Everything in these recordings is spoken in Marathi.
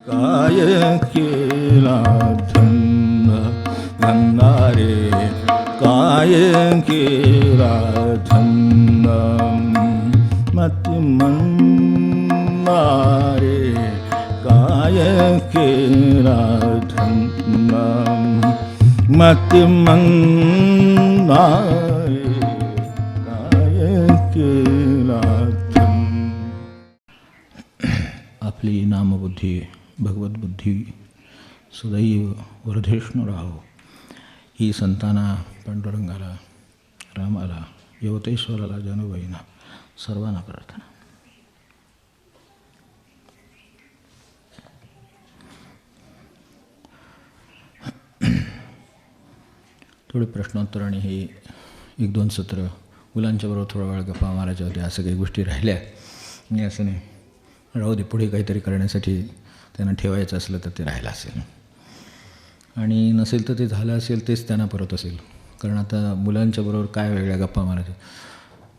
काय केला धन्य धन्य रे काय केला धन्य मती मन्ना रे काय केला धन्य मती मन्ना रे काय केला धन्य. आपली नामबुद्धी भगवद्बुद्धी सदैव वर्धेष्णू राहो ही संतांना, पांडुरंगाला, रामाला, यवतेश्वराला, जनुबाईंना सर्वांना प्रार्थना. थोडे प्रश्नोत्तर आणि हे 1-2 सत्र मुलांच्याबरोबर थोडा वेळ गप्पा मारायच्या होत्या. असं काही गोष्टी राहिल्या मी असं नाही, राहू दे, पुढे काहीतरी करण्यासाठी त्यांना ठेवायचं असलं तर ते राहिलं असेल आणि नसेल तर ते झालं असेल तेच त्यांना परत असेल. कारण आता मुलांच्याबरोबर काय वेगळ्या गप्पा मारायच्या.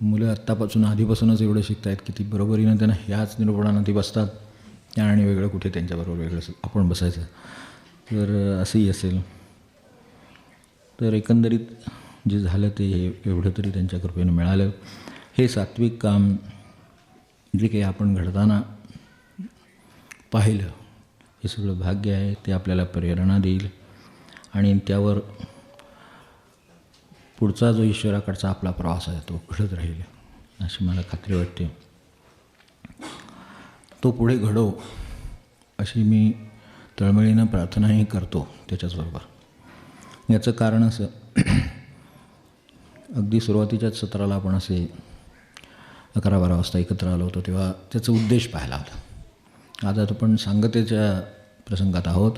मुलं आत्तापासून आधीपासूनच एवढं शिकत आहेत की ती बरोबरीनं त्यांना ह्याच निरूपणानं ती बसतात आणि वेगळं कुठे त्यांच्याबरोबर वेगळं आपण बसायचं. तर असंही असेल तर एकंदरीत जे झालं ते हे एवढं तरी त्यांच्या कृपेनं मिळालं. हे सात्विक काम जे काही आपण घडताना पाहिलं हे सगळं भाग्य आहे. ते आपल्याला प्रेरणा देईल आणि त्यावर पुढचा जो ईश्वराकडचा आपला प्रवास आहे तो घडत राहील अशी मला खात्री वाटते. तो पुढे घडो अशी मी तळमळीनं प्रार्थनाही करतो. त्याच्याचबरोबर याचं कारण असं, अगदी सुरुवातीच्याच सत्राला आपण असे 11-12 वाजता एकत्र आलो होतो तेव्हा त्याचा उद्देश पाहिला होता. आज आपण सांगतेच्या प्रसंगात आहोत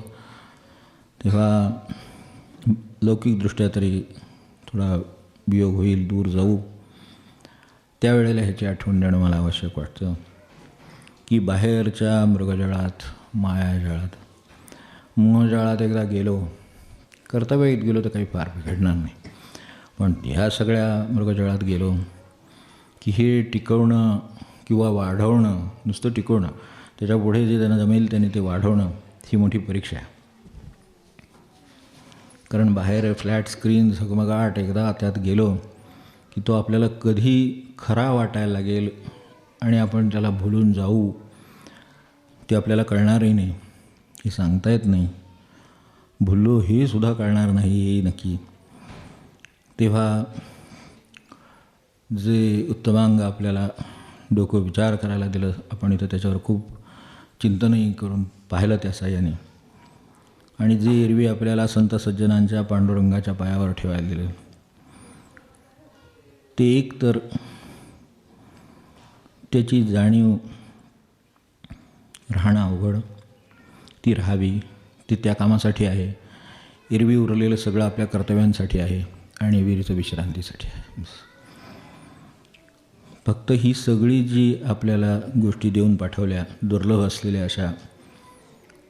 तेव्हा लौकिकदृष्ट्या तरी थोडा वियोग होईल, दूर जाऊ. त्यावेळेला ह्याची आठवण देणं मला आवश्यक वाटतं की बाहेरच्या मृगजळात, मायाजाळात, मोहजाळात एकदा गेलो, कर्तव्यात गेलो तर काही फार बिघडणार नाही. पण ह्या सगळ्या मृगजळात गेलो की हे टिकवणं किंवा वाढवणं, नुसतं टिकवणं, त्याच्यापुढे जे त्यांना जमेल त्यांनी ते वाढवणं ही मोठी परीक्षा आहे. कारण बाहेर फ्लॅट स्क्रीन झगमगाट एकदा त्यात गेलो की तो आपल्याला कधी खरा वाटायला लागेल आणि आपण त्याला भुलून जाऊ ते आपल्याला कळणारही नाही, हे सांगता येत नाही. भुललो हे सुद्धा कळणार नाही हे नक्की. तेव्हा जे उत्तमांग आपल्याला डोकं विचार करायला दिलं, आपण इथं त्याच्यावर खूप चिंतनही करून पाहिलं त्या साह्याने, आणि जे एरवी आपल्याला संत सज्जनांच्या पांडुरंगाच्या पायावर ठेवायला दिलं ते एक तर त्याची जाणीव राहणं अवघड, ती राहावी, ती त्या कामासाठी आहे. एरवी उरलेलं सगळं आपल्या कर्तव्यांसाठी आहे आणि विरीचं विश्रांतीसाठी आहे. फक्त ही सगळी जी आपल्याला गोष्टी देऊन पाठवल्या, दुर्लभ असलेल्या अशा,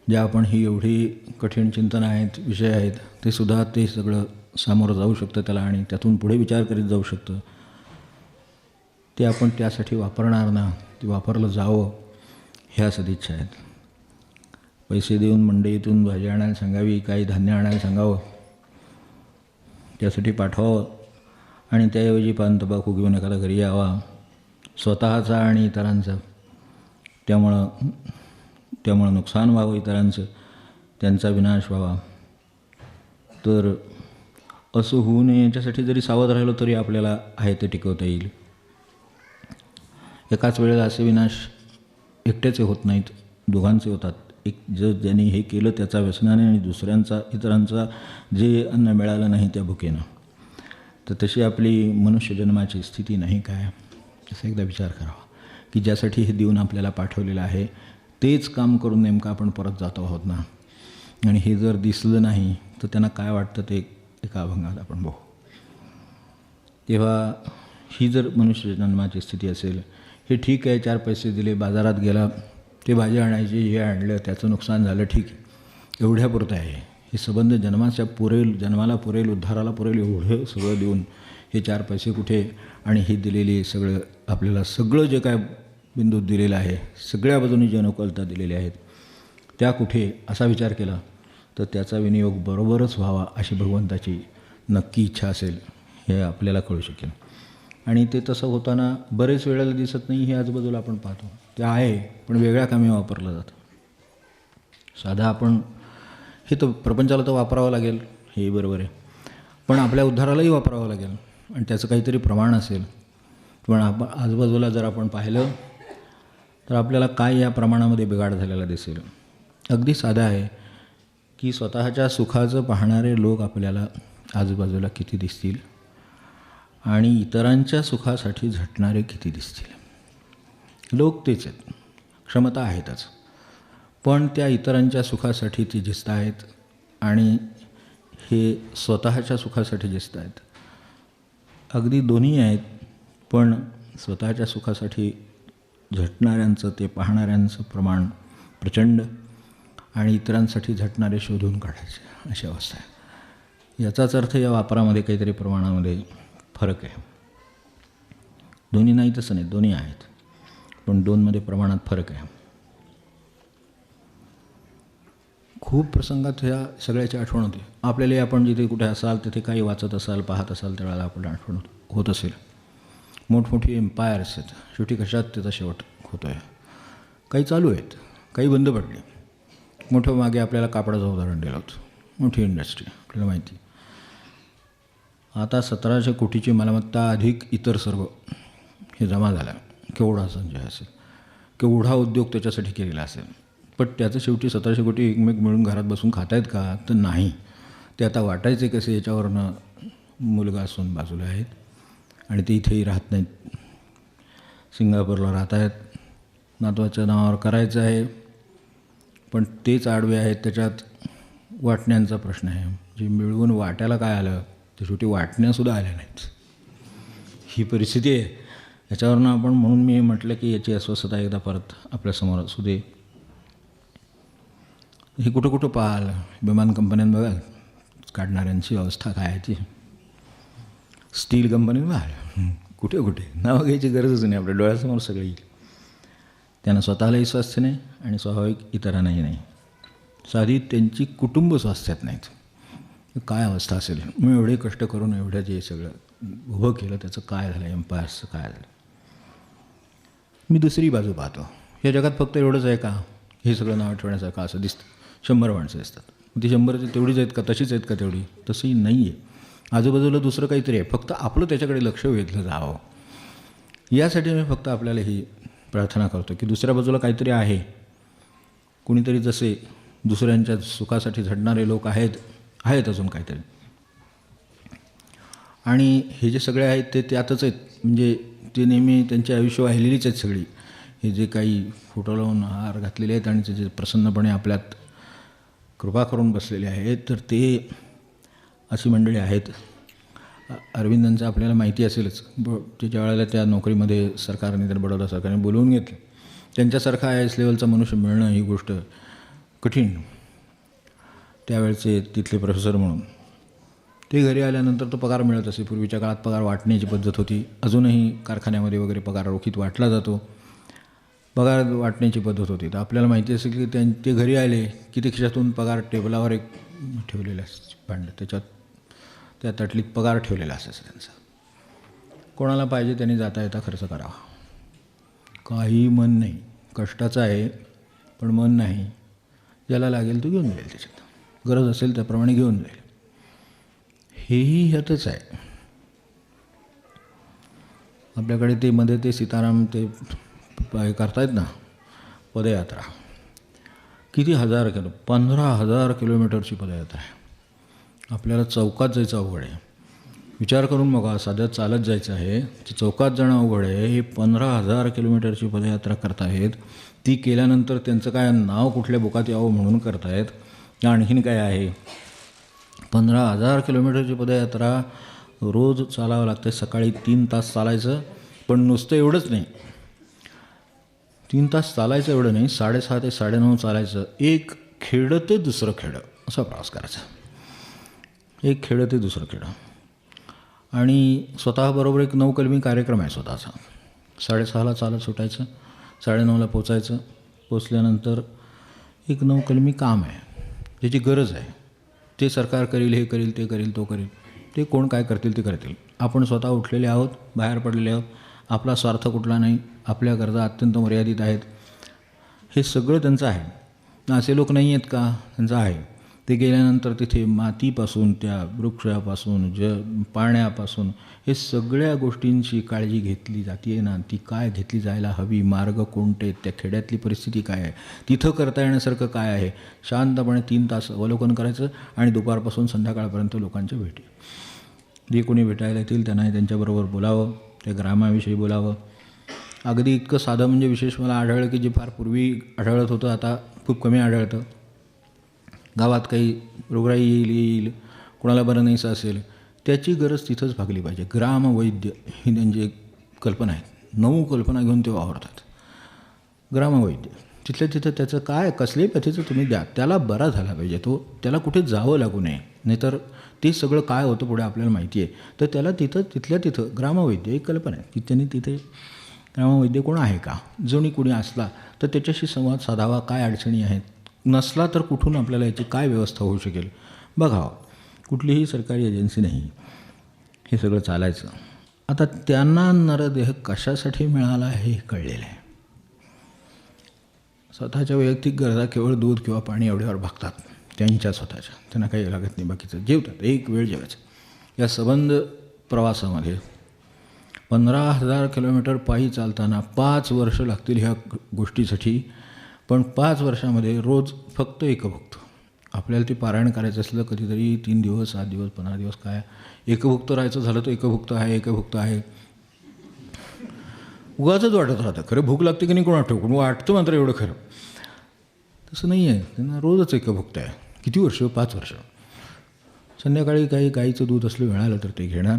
ज्या आपण ही एवढी कठीण चिंतन आहेत, विषय आहेत, ते सुद्धा ते सगळं सामोरं जाऊ शकतं त्याला आणि त्यातून पुढे विचार करीत जाऊ शकतं. ते आपण त्यासाठी वापरणार ना, ते वापरलं जावं ह्या सदिच्छा आहेत. पैसे देऊन मंडईतून भाजी आणायला सांगावी, काही धान्य आणायला सांगावं, त्यासाठी पाठवावं आणि त्याऐवजी पान तंबाखू घेऊन एखादा घरी यावा, स्वतःचा आणि इतरांचा. त्यामुळं नुकसान व्हावं इतरांचं, त्यांचा विनाश व्हावा. तर असं होऊ नये याच्यासाठी जरी सावध राहिलो तरी आपल्याला आहे ते टिकवता येईल. एकाच वेळेला असे विनाश एकट्याचे होत नाहीत, दोघांचे होतात. एक ज्यांनी हे केलं त्याचा व्यसनाने आणि दुसऱ्यांचा, इतरांचा जे अन्न मिळालं नाही त्या भुकेनं. तर तशी आपली मनुष्यजन्माची स्थिती नाही काय, असं एकदा विचार करावा की ज्यासाठी हे देऊन आपल्याला पाठवलेलं आहे तेच काम करून नेमकं आपण परत जातो आहोत ना. आणि हे जर दिसलं नाही तर त्यांना काय वाटतं ते एका अभंगात आपण बघू. तेव्हा ही जर मनुष्यजन्माची स्थिती असेल, हे ठीक आहे, 4 पैसे दिले, बाजारात गेला, ते भाजी आणायची, हे आणलं, त्याचं नुकसान झालं, ठीक आहे, एवढ्यापुरतं आहे. हे संबंध जन्माच्या पुरेल, जन्माला पुरेल, उद्धाराला पुरेल एवढं सगळं देऊन हे 4 पैसे कुठे, आणि हे दिलेली सगळं आपल्याला सगळं जे काय बिंदू दिलेलं आहे, सगळ्या बाजूनी जे अनुकूलता दिलेली आहेत त्या कुठे असा विचार केला तर त्याचा विनियोग बरोबरच व्हावा अशी भगवंताची नक्की इच्छा असेल हे आपल्याला कळू शकेल. आणि ते तसं होताना बरेच वेळेला दिसत नाही हे आजूबाजूला आपण पाहतो. ते आहे पण वेगळ्या कामी वापरलं जातं. साधा आपण हे तर प्रपंचाला तर वापरावं लागेल हे बरोबर आहे, पण आपल्या उद्धारालाही वापरावं लागेल आणि त्याचं काहीतरी प्रमाण असेल. पण आजूबाजूला जर आपण पाहिलं तर आपल्याला काय या प्रमाणामध्ये बिघाड झालेला दिसेल. अगदी साधा आहे की स्वतःच्या सुखाचं पाहणारे लोक आपल्याला आजूबाजूला किती दिसतील आणि इतरांच्या सुखासाठी झटणारे किती दिसतील. लोक तेच आहेत, क्षमता आहेतच, पण त्या इतरांच्या सुखासाठी ते दिसत आहेत आणि हे स्वतःच्या सुखासाठी दिसत आहेत. अगदी दोन्ही आहेत, पण स्वतःच्या सुखासाठी झटणाऱ्यांचं ते पाहणाऱ्यांचं प्रमाण प्रचंड आणि इतरांसाठी झटणारे शोधून काढायचे अशी अवस्था आहे. याचाच अर्थ या वापरामध्ये काहीतरी प्रमाणामध्ये फरक आहे. दोन्ही नाही तसं नाही, दोन्ही आहेत, पण दोनमध्ये प्रमाणात फरक आहे. खूप प्रसंगात ह्या सगळ्याची आठवण होते आपल्याला. आपण जिथे कुठे असाल तिथे काही वाचत असाल पाहत असाल त्यावेळेला आपण आठवण होत असेल. मोठमोठी एम्पायर्स आहेत, शेवटी कशात त्याचा शेवट होतो आहे. काही चालू आहेत, काही बंद पडले. मोठं मागे आपल्याला कापडाचं उदाहरण दिलं होतं. मोठी इंडस्ट्री आपल्याला माहिती. आता 1700 कोटीची मालमत्ता अधिक इतर सर्व हे जमा झालं. केवढा संचय असेल, केवढा उद्योग त्याच्यासाठी केलेला असेल. पण त्याचं शेवटी 1700 कोटी एकमेक मिळून घरात बसून खात आहेत का? तर नाही. ते आता वाटायचे कसे याच्यावरनं मुलगा असून बाजूला आहेत आणि ते इथेही राहत नाहीत, सिंगापूरला राहत आहेत. नातवाच्या नावावर करायचं आहे पण तेच आडवे आहेत. त्याच्यात वाटण्यांचा प्रश्न आहे. जे मिळवून वाट्याला काय आलं ते शेवटी वाटण्यासुद्धा आल्या नाहीत. ही परिस्थिती आहे. याच्यावरनं आपण म्हणून मी म्हटलं की याची अस्वस्थता एकदा परत आपल्यासमोर असू दे. हे कुठं कुठं पाहाल विमान कंपन्यां बघाल काढणाऱ्यांची अवस्था काय आहे ती. स्टील कंपनी बघाल कुठे कुठे नावं घ्यायची गरजच नाही, आपल्या डोळ्यासमोर सगळं येईल. त्यांना स्वतःलाही स्वास्थ्य नाही आणि स्वाभाविक इतरांनाही नाही. साधी त्यांची कुटुंब स्वास्थ्यात नाहीत. काय अवस्था असेल. मी एवढे कष्ट करून एवढं जे सगळं उभं केलं त्याचं काय झालं, एम्पायर्सचं काय झालं. मी दुसरी बाजू पाहतो. या जगात फक्त एवढंच आहे का हे सगळं नाव ठेवण्यासारखं असं दिसतं. 100 माणसं दिसतात. ती 100 तेवढीच आहेत का, तशीच आहेत का तेवढी? तसंही नाही आहे. आजूबाजूला दुसरं काहीतरी आहे, फक्त आपलं त्याच्याकडे लक्ष वेधलं जावं. यासाठी मी फक्त आपल्याला ही प्रार्थना करतो की दुसऱ्या बाजूला काहीतरी आहे. कुणीतरी जसे दुसऱ्यांच्या सुखासाठी झटणारे लोक आहेत अजून काहीतरी. आणि हे जे सगळे आहेत ते त्यातच आहेत. म्हणजे ते नेहमी त्यांची आयुष्य वाहिलेलीच आहेत सगळी. हे जे काही फोटो लावून हार घातलेले आहेत आणि ते जे प्रसन्नपणे आपल्यात कृपा करून बसलेले आहेत तर ते अशी मंडळी आहेत. अरविंदांचं आपल्याला माहिती असेलच. ते ज्या वेळेला त्या नोकरीमध्ये सरकारने तर बडोदा सरकारने बोलवून घेतलं. त्यांच्यासारखा आय एस लेवलचा मनुष्य मिळणं ही गोष्ट कठीण. त्यावेळेचे तिथले प्रोफेसर म्हणून ते घरी आल्यानंतर तो पगार मिळत असे. पूर्वीच्या काळात पगार वाटण्याची पद्धत होती. अजूनही कारखान्यामध्ये वगैरे पगार रोखीत वाटला जातो. पगार वाटण्याची पद्धत होती. तर आपल्याला माहिती असेल की ते घरी आले की ते खिशातून पगार टेबलावर एक ठेवलेलं भांडं, त्याच्यात त्या ताटलीत पगार ठेवलेला असायचा त्यांचा. कोणाला पाहिजे त्यांनी जाता येता खर्च करावा. काही मन नाही. कष्टाचं आहे पण मन नाही. ज्याला लागेल तो घेऊन जाईल, त्याच्यात गरज असेल त्याप्रमाणे घेऊन जाईल. हेही ह्यातच आहे. आपल्याकडे ते मध्ये ते सीताराम ते करतायत ना पदयात्रा. किती 15,000 किलोमीटरची पदयात्रा आहे. आपल्याला चौकात जायचं अवघड आहे. विचार करून बघा, साध्या चालत जायचं आहे, चौकात जाणं अवघड आहे. हे 15,000 किलोमीटरची पदयात्रा करतायत. ती केल्यानंतर त्यांचं काय नाव कुठल्या बुकात यावं म्हणून करतायत. आणखीन काय आहे. 15,000 किलोमीटरची पदयात्रा रोज चालावं लागतं. सकाळी 3 तास चालायचं. पण नुसतं एवढंच नाही, 3 तास चालायचं एवढं नाही, 6:30 ते 9:30 चालायचं. एक खेडं ते दुसरं खेडं असा प्रवास करायचा. एक खेडं ते दुसरं खेडं. आणि स्वतःबरोबर एक नवकलमी कार्यक्रम आहे स्वतःचा. 6:30ला चालत सुटायचं, 9:30ला पोचायचं. पोचल्यानंतर एक नवकलमी काम आहे, ज्याची गरज आहे. ते सरकार करील, हे करील, ते करील, तो करील, ते कोण काय करतील ते करतील. आपण स्वतः उठलेले आहोत, बाहेर पडलेले आहोत, आपला स्वार्थ कुठला नाही, आपल्या गरजा अत्यंत मर्यादित आहेत. हे सगळं त्यांचं आहे. असे लोक नाही आहेत का? त्यांचं आहे. ते गेल्यानंतर तिथे मातीपासून, त्या वृक्षापासून, पाण्यापासून हे सगळ्या गोष्टींची काळजी घेतली जाते ना. ती काय घेतली जायला हवी, मार्ग कोणते, त्या खेड्यातली परिस्थिती काय आहे, तिथं करता येण्यासारखं काय आहे, शांतपणे 3 तास अवलोकन करायचं आणि दुपारपासून संध्याकाळपर्यंत लोकांच्या भेटी. जे कोणी भेटायला येतील त्यांना त्यांच्याबरोबर बोलावं, त्या ग्रामाविषयी बोलावं. अगदी इतकं साधं म्हणजे विशेष मला आढळलं की जे फार पूर्वी आढळत होतं आता खूप कमी आढळतं. गावात काही रोगराई येईल, कोणाला बरं नाहीसं असेल, त्याची गरज तिथंच भागली पाहिजे. ग्रामवैद्य ही त्यांची एक कल्पना आहे. नऊ कल्पना घेऊन ते वावरतात. ग्रामवैद्य तिथल्या तिथं त्याचं काय कसल्याही पद्धतीचं तुम्ही द्या, त्याला बरा झाला पाहिजे. त्याला कुठे जावं लागू नये. नाहीतर ते सगळं काय होतं पुढे आपल्याला माहिती आहे. तर त्याला तिथल्या तिथं ग्रामवैद्य एक कल्पना आहे की त्यांनी तिथे ग्रामवैद्य कोण आहे का, जणी कोणी असला तर त्याच्याशी संवाद साधावा. काय अडचणी आहेत, नसला तर कुठून आपल्याला याची काय व्यवस्था होऊ शकेल बघावं. कुठलीही सरकारी एजन्सी नाही, हे सगळं चालायचं. आता त्यांना नरदेह कशासाठी मिळाला हे कळलेलं आहे. स्वतःच्या वैयक्तिक गरजा केवळ दूध किंवा पाणी एवढ्यावर भागतात त्यांच्या स्वतःच्या, त्यांना काही लागत नाही. बाकीचं जेवतात, एक वेळ जेवायचं. या संबंध प्रवासामध्ये 15,000 किलोमीटर पायी चालताना 5 वर्ष लागतील ह्या गोष्टीसाठी. पण 5 वर्षामध्ये रोज फक्त एकभुक्त. आपल्याला ते पारायण करायचं असलं कधीतरी 3 दिवस, 7 दिवस, 15 दिवस, काय एकभुक्त राहायचं झालं तर एकभुक्त आहे, एकभुक्त आहे. उगाचच वाटत राहतं. खरं भूक लागते की नाही कोण आठवं, कोण वाटतं मात्र एवढं खरं. तसं नाही आहे. त्यांना रोजच एकभुक्त आहे. किती वर्ष? 5 वर्ष. संध्याकाळी काही गाईचं दूध असलं मिळालं तर ते घेणार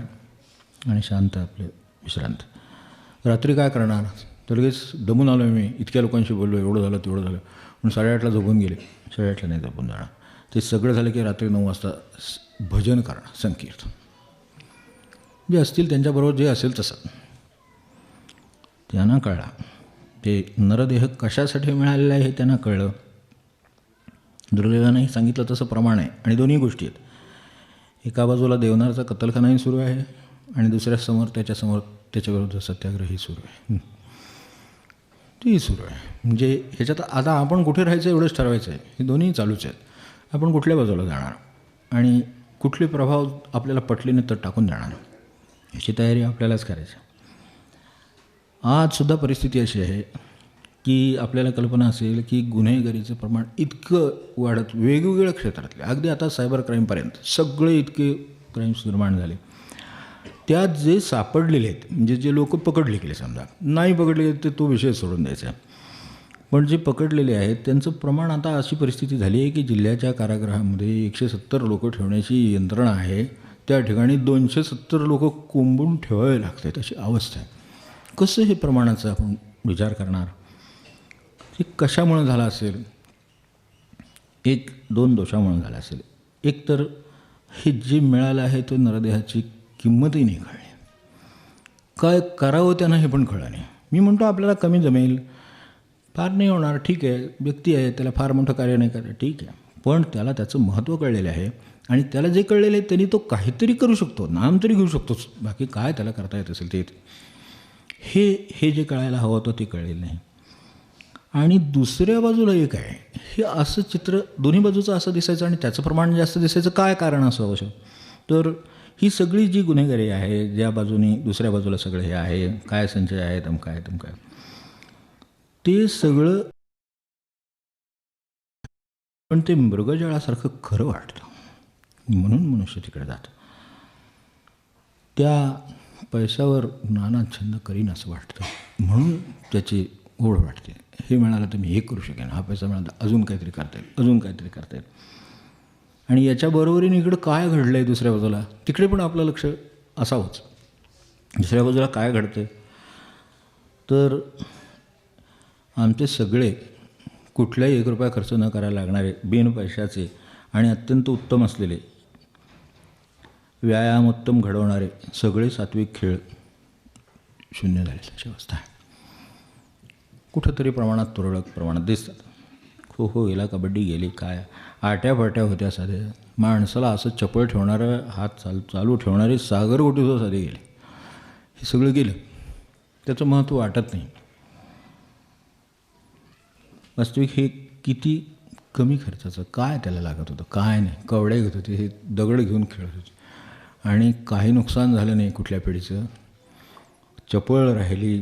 आणि शांत आपले विश्रांत. रात्री काय करणार, तर लगेच दमून आलो मी, इतक्या लोकांशी बोललो, एवढं झालं तेवढं झालं म्हणून 8:30ला झोपून गेले. 8:30ला नाही झोपून जाणार. ते सगळं झालं की रात्री 9 वाजता भजन करणं, संकीर्तन. जे असतील त्यांच्याबरोबर जे असेल तसं. त्यांना कळला ते नरदेह कशासाठी मिळालेला आहे हे त्यांना कळलं. दुर्दैवाने सांगितलं तसं प्रमाण आहे. आणि दोन्ही गोष्टी आहेत. एका बाजूला देवनारचा कत्तलखानाही सुरू आहे आणि दुसऱ्या समोर त्याच्याविरुद्ध सत्याग्रही सुरू आहे. तेही सुरू आहे. म्हणजे ह्याच्यात आता आपण कुठे राहायचं एवढंच ठरवायचं आहे. हे दोन्ही चालूच आहेत. आपण कुठल्या बाजूला जाणार आणि कुठले प्रभाव आपल्याला पटले नाही तर टाकून जाणार, याची तयारी आपल्यालाच करायची. आजसुद्धा परिस्थिती अशी आहे की आपल्याला कल्पना असेल की गुन्हेगारीचं प्रमाण इतकं वाढत, वेगवेगळ्या क्षेत्रातले, अगदी आता सायबर क्राईमपर्यंत सगळे इतके क्राईम्स निर्माण झाले. त्यात जे सापडलेले आहेत, म्हणजे जे लोक पकडले गेले, समजा नाही पकडले गेले तर तो विषय सोडून द्यायचा, पण जे पकडलेले आहेत त्यांचं प्रमाण, आता अशी परिस्थिती झाली आहे की जिल्ह्याच्या कारागृहामध्ये 170 लोक ठेवण्याची यंत्रणा आहे. त्या ठिकाणी 270 लोक कोंबून ठेवावे लागतात, अशी अवस्था आहे. कसं हे प्रमाणाचा आपण विचार करणार? हे कशामुळे झालं असेल? 1-2 दोषामुळे झालं असेल. एक तर हे जे मिळालं आहे ते नरदेहाची किंमतही नाही कळली. काय करावं त्यांना हे पण कळलं नाही. मी म्हणतो आपल्याला कमी जमेल, फार नाही होणार, ठीक आहे, व्यक्ती आहे, त्याला फार मोठं कार्य नाही करायचं, ठीक आहे, पण त्याला त्याचं महत्त्व कळलेलं आहे आणि त्याला जे कळलेलं आहे त्यांनी तो काहीतरी करू शकतो, नाम तरी घेऊ शकतोच. बाकी काय त्याला करता येत असेल ते हे जे कळायला हवं होतं ते कळलेलं नाही. आणि दुसऱ्या बाजूला एक आहे, हे असं चित्र दोन्ही बाजूचं असं दिसायचं आणि त्याचं प्रमाण जास्त दिसायचं. काय कारण असं आवश्यक? तर ही सगळी जी गुन्हेगारी आहे, ज्या बाजूनी दुसऱ्या बाजूला सगळं हे आहे, काय संचय आहे, तमकाय ते सगळं, पण ते मृगजळासारखं खरं वाटतं म्हणून मनुष्य तिकडे जातं. त्या पैशावर नाना छंद करीन असं वाटतं म्हणून त्याची ओढ वाटते. हे मिळालं तर मी हे करू शकेन, हा पैसा मिळाला तर अजून काहीतरी करता येईल, अजून काहीतरी करता येईल. आणि याच्याबरोबरीने इकडं काय घडलं आहे दुसऱ्या बाजूला, तिकडे पण आपलं लक्ष असावंच. दुसऱ्या बाजूला काय घडतं तर आमचे सगळे कुठल्याही 1 रुपया खर्च न करायला लागणारे, बिन पैशाचे आणि अत्यंत उत्तम असलेले, व्यायाम उत्तम घडवणारे सगळे सात्विक खेळ शून्य झाले अशी अवस्था आहे. कुठंतरी प्रमाणात, तुरळक प्रमाणात दिसतात. खो खो गेला, कबड्डी गेली, काय आट्यापाट्या होत्या साध्या. माणसाला असं चपळ ठेवणारं, हात चालू ठेवणारे सागरगोटीसुद्धा साधे गेले. हे सगळं गेलं, त्याचं महत्त्व वाटत नाही. वास्तविक हे किती कमी खर्चाचं, काय त्याला लागत होतं, काय नाही, कवड्या घेत होते, हे दगड घेऊन खेळत होते आणि काही नुकसान झालं नाही कुठल्या पिढीचं. चपळ राहिली,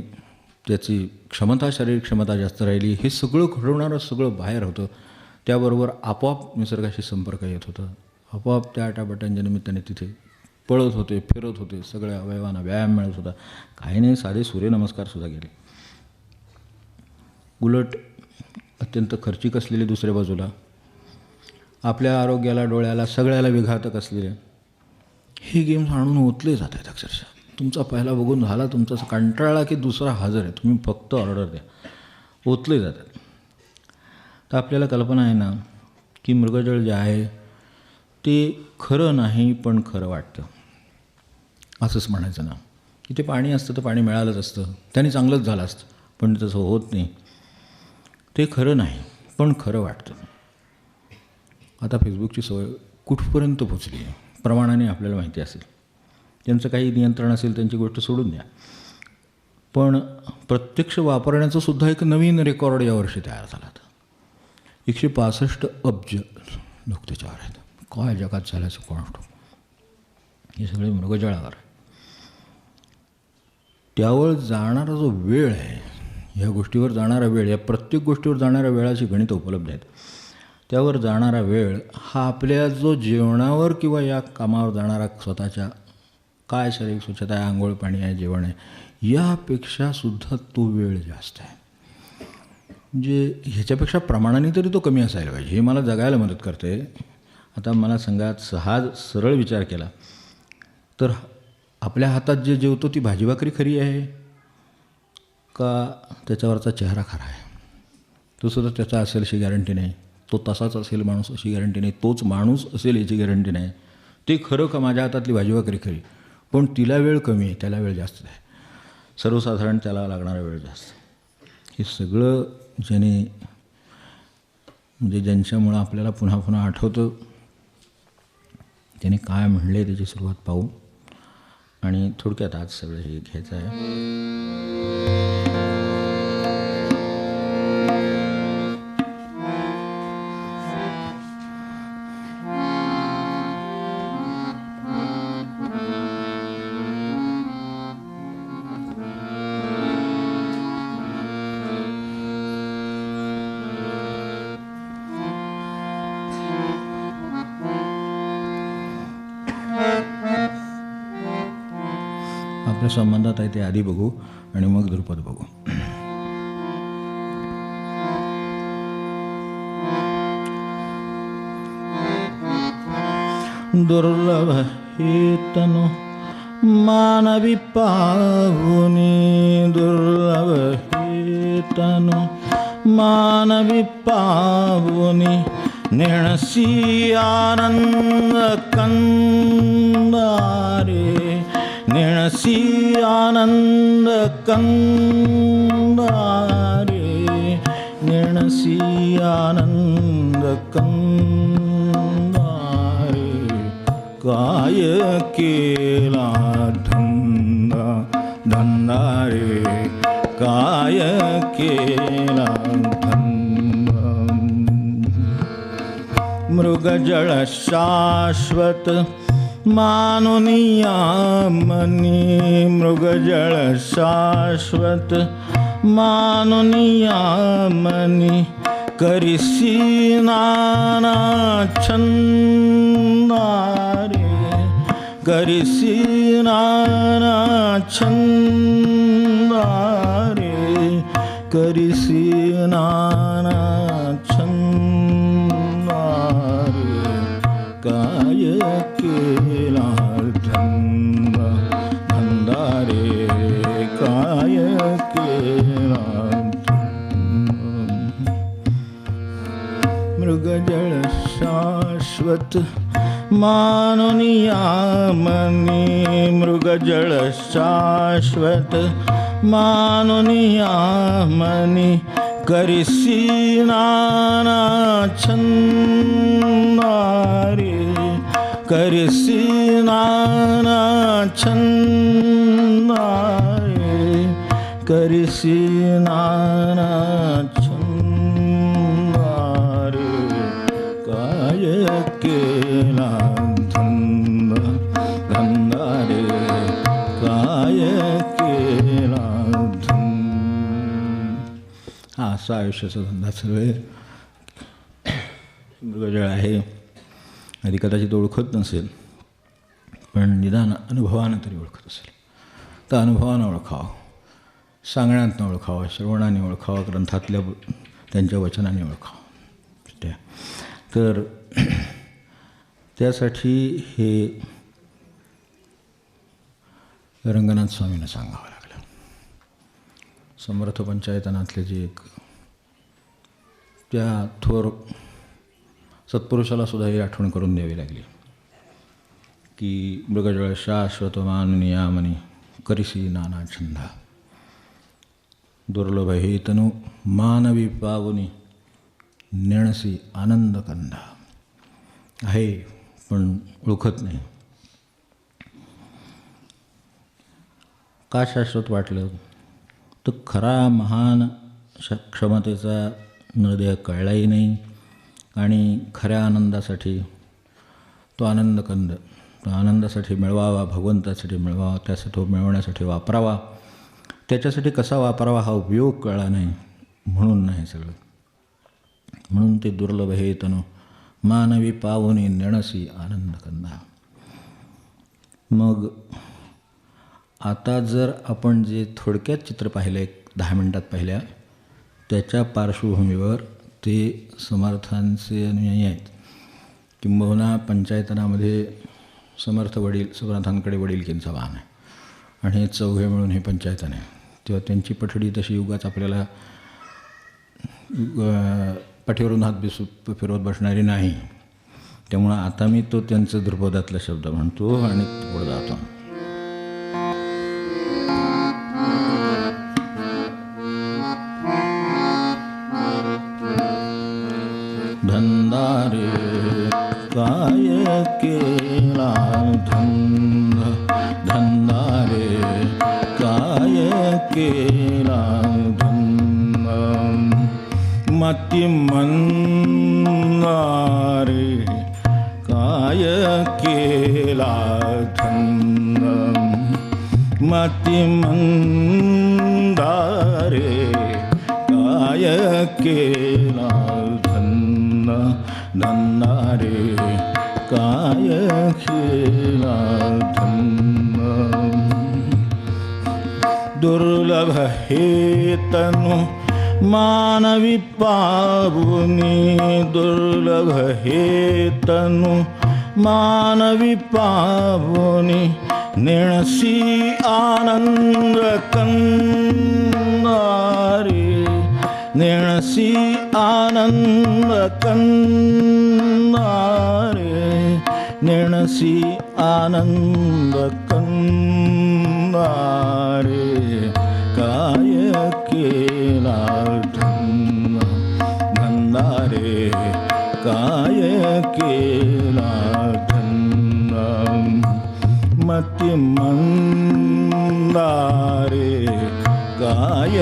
त्याची क्षमता, शारीरिक क्षमता जास्त राहिली. हे सगळं घडवणारं सगळं बाहेर होतं. त्याबरोबर आपोआप निसर्गाशी संपर्क येत होता. आपोआप त्या आटापाट्यांच्या निमित्ताने तिथे पळत होते, फिरत होते, सगळ्या अवयवांना व्यायाम मिळत होता. काही नाही, साधे सूर्यनमस्कारसुद्धा गेले. उलट अत्यंत खर्चिक असलेले दुसऱ्या बाजूला आपल्या आरोग्याला, डोळ्याला, सगळ्याला विघातक असलेले हे गेम्स आणून ओतले जात आहेत. अक्षरशः तुमचा पहिला बघून झाला, तुमचा कंटाळा की दुसरा हजर आहे, तुम्ही फक्त ऑर्डर द्या, ओतले जातात. तर आपल्याला कल्पना आहे ना की मृगजळ जे आहे ते खरं नाही पण खरं वाटतं, असंच म्हणायचं ना. की ते पाणी असतं तर पाणी मिळालंच असतं, त्याने चांगलंच झालं असतं, पण तसं होत नाही. ते खरं नाही पण खरं वाटतं. आता फेसबुकची सवय कुठपर्यंत पोचली आहे प्रमाणाने आपल्याला माहिती असेल. त्यांचं काही नियंत्रण असेल त्यांची गोष्ट सोडून द्या, पण प्रत्यक्ष वापरण्याचं सुद्धा एक नवीन रेकॉर्ड यावर्षी तयार झाला. 165 अब्ज लोक त्याच्यावर आहेत. काय जगात झाल्याचं कोण असतो. हे सगळे मृगजळावर. त्यावर जाणारा जो वेळ आहे, ह्या गोष्टीवर जाणारा वेळ, या प्रत्येक गोष्टीवर जाणाऱ्या वेळाची गणितं उपलब्ध आहेत. त्यावर जाणारा वेळ हा आपल्या जो जेवणावर किंवा या कामावर जाणारा स्वतःच्या काय शारीरिक स्वच्छता आहे, आंघोळ पाणी आहे, जेवण आहे, यापेक्षा सुद्धा तो वेळ जास्त आहे. म्हणजे ह्याच्यापेक्षा प्रमाणाने तरी तो कमी असायला पाहिजे. हे मला जगायला मदत करते. आता मला सांगा, सरळ विचार केला तर आपल्या हातात जे जेवतो ती भाजी भाकरी खरी आहे का त्याच्यावरचा चेहरा खरा आहे? तो सुद्धा त्याचा असेल अशी गॅरंटी नाही. तो तसाच असेल माणूस अशी गॅरंटी नाही. तोच माणूस असेल याची गॅरंटी नाही. ते खरं का माझ्या हातातली भाजी भाकरी खरी, पण तिला वेळ कमी आहे, त्याला वेळ जास्त आहे. सर्वसाधारण त्याला लागणारा वेळ जास्त. हे सगळं ज्याने म्हणजे ज्यांच्यामुळं आपल्याला पुन्हा पुन्हा आठवतं, त्याने काय म्हणले त्याची सुरुवात पाहू आणि थोडक्यात आज सगळं हे घ्यायचं आहे. आपल्या संबंधात आहे ते आधी बघू आणि मग ध्रुपद बघू. दुर्लभ हे तनु मानवी पावनी, दुर्लभ हे तनु मानवी पावनी, नेणसी आनंद कंदारे, नेणसी आनंद कंदारे, नेणसी आनंद कंदारे, काय केला धंदा धंदारे, काय केला धंदा. मृगजळ शाश्वत मानुनियामनी, मृगजळ शाश्वत मानुनियामनी, करिसी नाना छंदारे, करिसी नाना छंदारे, करिसी नाना छंदारे, काय केला धंदा धंदारे, काय केला. मृगजळ शाश्वत मानुनियामनी, मृगजळ शाश्वत मानुनियामनी, करिसी नाना छंदा रे करिसी नाना छंदा रे करिसी नाना छंदा रे काय केला धंदा धंदा रे काय केला हा असा आयुष्याचा धंदा सर्व मृगजळ आहे. आधी कदाचित ओळखत नसेल पण निदान अनुभवानं तरी ओळखत असेल तर अनुभवानं ओळखावं, सांगण्यातनं ओळखावं, श्रवणाने ओळखावं, ग्रंथातल्या त्यांच्या वचनाने ओळखावं. तर त्यासाठी हे रंगनाथ स्वामींना सांगावं लागलं. समर्थ पंचायतनातले जे एक त्या थोर सत्पुरुषाला सुद्धा ही आठवण करून द्यावी लागली की मृगजळ शाश्वत मानुनियामनी करिसी नाना छंदा दुर्लभ हे तनु मानवी पावनी नेणसी आनंद कंदा. आहे पण ओळखत नाही. का शाश्वत वाटलं तर खरा महान क्षमतेचा नृदय कळलाही नाही आणि खऱ्या आनंदासाठी तो आनंदकंद तो आनंदासाठी मिळवावा, भगवंतासाठी मिळवावा, त्यासाठी मिळवण्यासाठी वापरावा, त्याच्यासाठी कसा वापरावा हा उपयोग कळला नाही म्हणून नाही सगळं. म्हणून ते दुर्लभ हे तनु मानवी पावनी नेणसी आनंदकंदा. मग आता जर आपण जे थोडक्यात चित्र पाहिलं 10 मिनटात पाहिल्या त्याच्या पार्श्वभूमीवर ते समर्थांचे अनुयायी आहेत. किंबहुना पंचायतनामध्ये समर्थ समर्थांकडे वडीलकींचा मान आहे आणि हे चौघे मिळून हे पंचायतन आहे. तेव्हा त्यांची पठडी तशी उगाच आपल्याला पाठीवरून हात फिरवत बसणारी नाही. त्यामुळं आता मी तो त्यांचं ध्रुपदातला शब्द म्हणतो आणि पुढे जातो. धंदा रे काय केला धंदा धंदा रे काय केला धंदा मती मंदा रे काय केला धंदा मती मंदा रे काय केला धंदा धंदा रे काय केला धंदा दुर्लभ हे तनु मानवी पावनी दुर्लभ हे तनु मानवी पावनी नेणसी आनंद कंदा रे नेणसी आनंद कंदा रे नेणसी आनंद कंदा रे काय केला धंदा धंदा रे काय केला धंदा मती मंदा रे काय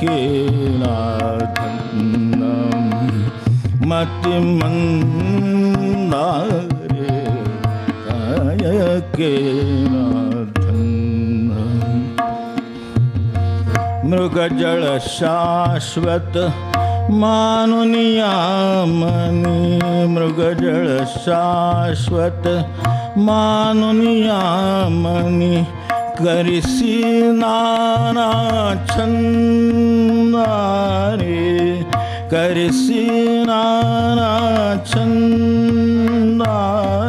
केला धंदा मती मंदा रे काय केला धंदा मृगजळ शाश्वत मानुनियामनी मृगजळ शाश्वत मानुनियामनी करिसी नाना छंदा रे करिसी नाना छंदा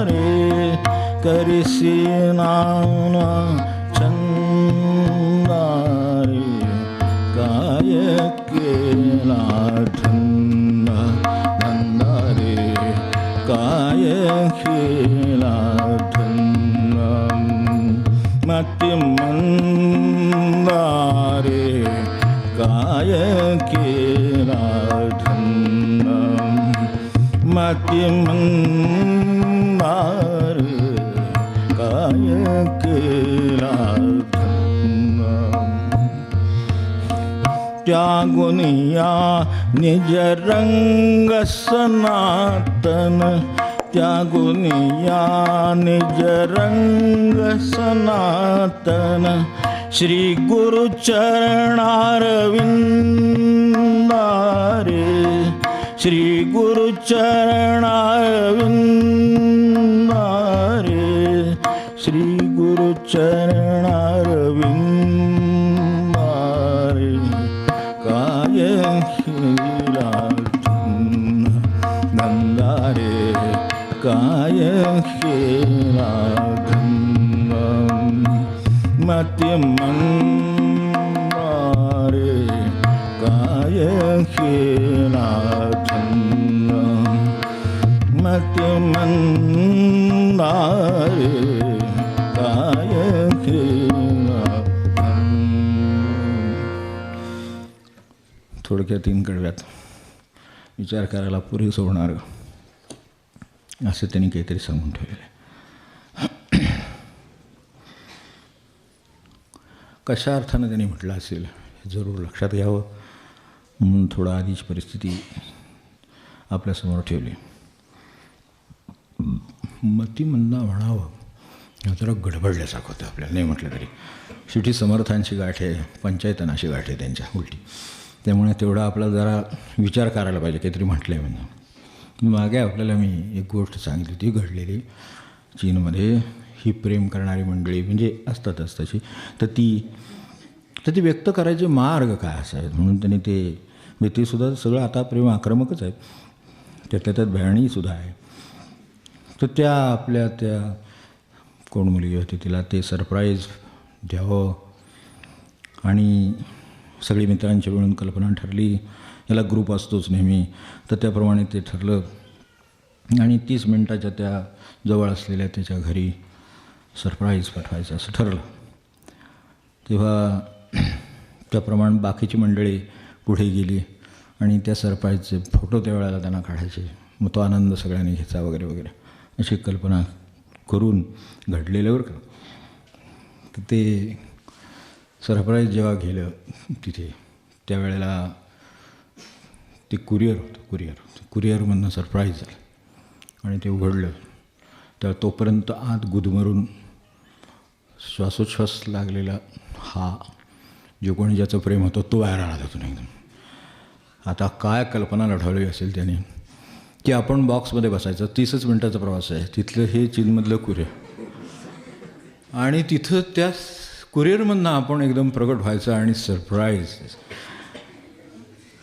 रे करिसी नाना छंदा रे काय केला धंदा धंदा रे काय केला धंदा मती मंदा रे काय केला मतिमंदार काय केला त्यागून या निज रंग सनातन त्यागून या निज रंग सनातन श्री गुरु चरणारविंदारे श्री गुरु चरणारविंदारे श्री गुरु चरणारविंदारे काय केला नंदारे काय केला मतिमंदारे काय केला मतिमंदारे काय केला. थोडक्या 3 कडव्यात विचार करायला पुरेसं होणार असं त्यांनी काहीतरी सांगून ठेवलेलं आहे. कशा अर्थानं त्यांनी म्हटलं असेल हे जरूर लक्षात घ्यावं म्हणून थोडं आधीची परिस्थिती आपल्यासमोर ठेवली. मतिमंदा म्हणावं जरा गडबडल्यासारखं होतं आपल्याला, नाही म्हटलं तरी. शेवटी समर्थांची गाठ आहे, पंचायतनाची गाठ आहे त्यांच्या उलटी. त्यामुळे तेवढा आपला जरा विचार करायला पाहिजे काहीतरी म्हटलं आहे म्हणजे. मागे आपल्याला मी एक गोष्ट सांगितली होती घडलेली चीनमध्ये. ही प्रेम करणारी मंडळी म्हणजे असतातच तशी, तर ती व्यक्त करायचे मार्ग काय असावेत म्हणून त्यांनी ते सुद्धा सगळं आता प्रेम आक्रमकच आहे, त्यातल्या त्यात भयाणीसुद्धा आहे. तर त्या आपल्या त्या कोण मुलगी होती तिला ते सरप्राईज द्यावं आणि सगळी मित्रांची मिळून कल्पना ठरली. याला ग्रुप असतोच नेहमी, तर त्याप्रमाणे ते ठरलं आणि 30 मिनटाच्या त्या जवळ असलेल्या त्याच्या घरी सरप्राईज पाठवायचं असं ठरलं. तेव्हा त्याप्रमाणे बाकीची मंडळी पुढे गेली आणि त्या सरप्राईजचे फोटो त्यावेळेला त्यांना काढायचे, मग तो आनंद सगळ्यांनी घ्यायचा वगैरे वगैरे अशी कल्पना करून घडलेलं बरं का. तर ते सरप्राईज जेव्हा गेलं तिथे त्यावेळेला ते कुरिअरमधनं सरप्राईज झालं आणि ते उघडलं तर तोपर्यंत आत गुदमरून श्वासोच्छ्वास लागलेला हा जो कोणी ज्याचं प्रेम होतं तो बाहेर आला त्यातून एकदम. आता काय कल्पना लढवली असेल त्याने की आपण बॉक्समध्ये बसायचं, 30च मिनटाचा प्रवास आहे, तिथलं हे चीनमधलं कुरिअर आणि तिथं त्या कुरिअरमधनं आपण एकदम प्रगट व्हायचं आणि सरप्राईज.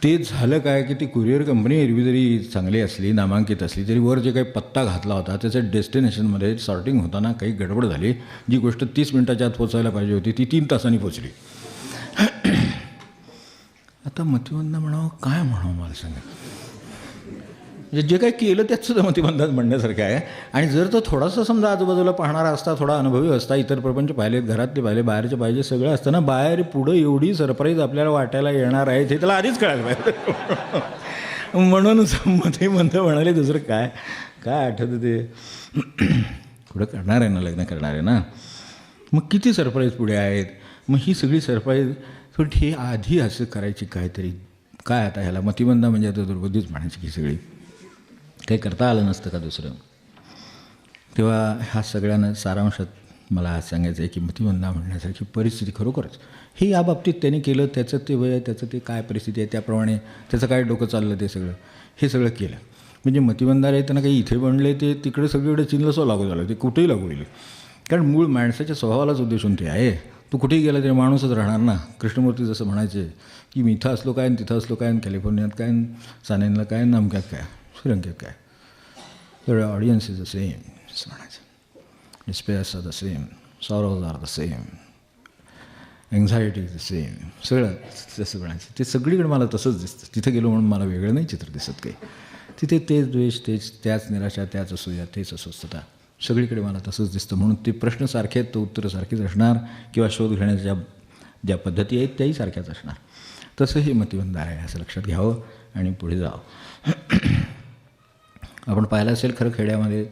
ते झालं काय की ती कुरिअर कंपनी एरवी जरी चांगली असली नामांकित असली तरी वर जे काही पत्ता घातला होता त्याच्या डेस्टिनेशनमध्ये सॉर्टिंग होताना काही गडबड झाली. जी गोष्ट 30 मिनटाच्या आत पोचायला पाहिजे होती ती 3 तासांनी पोचली. आता मतिमंद म्हणावं काय म्हणावं मला सांगा. म्हणजे जे काही केलं त्यात सुद्धा मतिमंदात म्हणण्यासारखं आहे. आणि जर तो थोडासा समजा आजूबाजूला पाहणारा असता, थोडा अनुभवी असता, इतर प्रपंच पाहिलेत, घरातले पाहिले, बाहेरचे पाहिजे, सगळं असताना बाहेर पुढं एवढी सरप्राईज आपल्याला वाटायला येणार आहे हे त्याला आधीच कळायला पाहिजे. म्हणून मतिमंद म्हणाले दुसरं काय काय आठवतं ते पुढं करणार आहे ना, लग्न करणार आहे ना, मग किती सरप्राईज पुढे आहेत. मग ही सगळी सरप्राईज पण हे आधी असं करायची काहीतरी काय. आता ह्याला मतिमंद म्हणजे आता दुर्बुद्धीच म्हणायची की सगळी काही करता आलं नसतं का दुसरं. तेव्हा ह्या सगळ्यांना सारांशात मला आज सांगायचं आहे की मतिमंदा म्हणण्यासारखी परिस्थिती खरोखरच हे या बाबतीत त्यांनी केलं. त्याचं ते वय, त्याचं ते काय परिस्थिती आहे, त्याप्रमाणे त्याचं काय डोकं चाललं ते सगळं हे सगळं केलं. म्हणजे मतिमंदार आहे त्यांना काही इथे बनले ते तिकडे सगळीकडे चीनला सो लागू झालं, ते कुठेही लागू गेले. कारण मूळ माणसाच्या स्वभावालाच उद्देशून ते आहे. तू कुठेही गेला तरी माणूसच राहणार ना. कृष्णमूर्ती जसं म्हणायचे की मी इथं असलो काय, तिथं असलो काय, कॅलिफोर्नियात काय, सानेनला काय, नामक्यात काय, श्रीलंकेत काय, तर ऑडियन्स इज द सेम असं म्हणायचं. Despairs are the same, sorrows are the same, anxiety is the same, सगळं तसं म्हणायचं. ते सगळीकडे मला तसंच दिसतं. तिथं गेलो म्हणून मला वेगळं नाही चित्र दिसत काही. तिथे तेच द्वेष, तेच त्याच निराशा, त्याच असूया, तेच अस्वस्थता, सगळीकडे मला तसंच दिसतं. म्हणून ते प्रश्न सारखे आहेत, तो उत्तरं सारखीच असणार किंवा शोध घेण्याच्या ज्या पद्धती आहेत त्याही सारख्याच असणार. तसं हे मतिमंद आहे असं लक्षात घ्यावं आणि पुढे जावं. आपण पाहिलं असेल खरं खेड्यामध्ये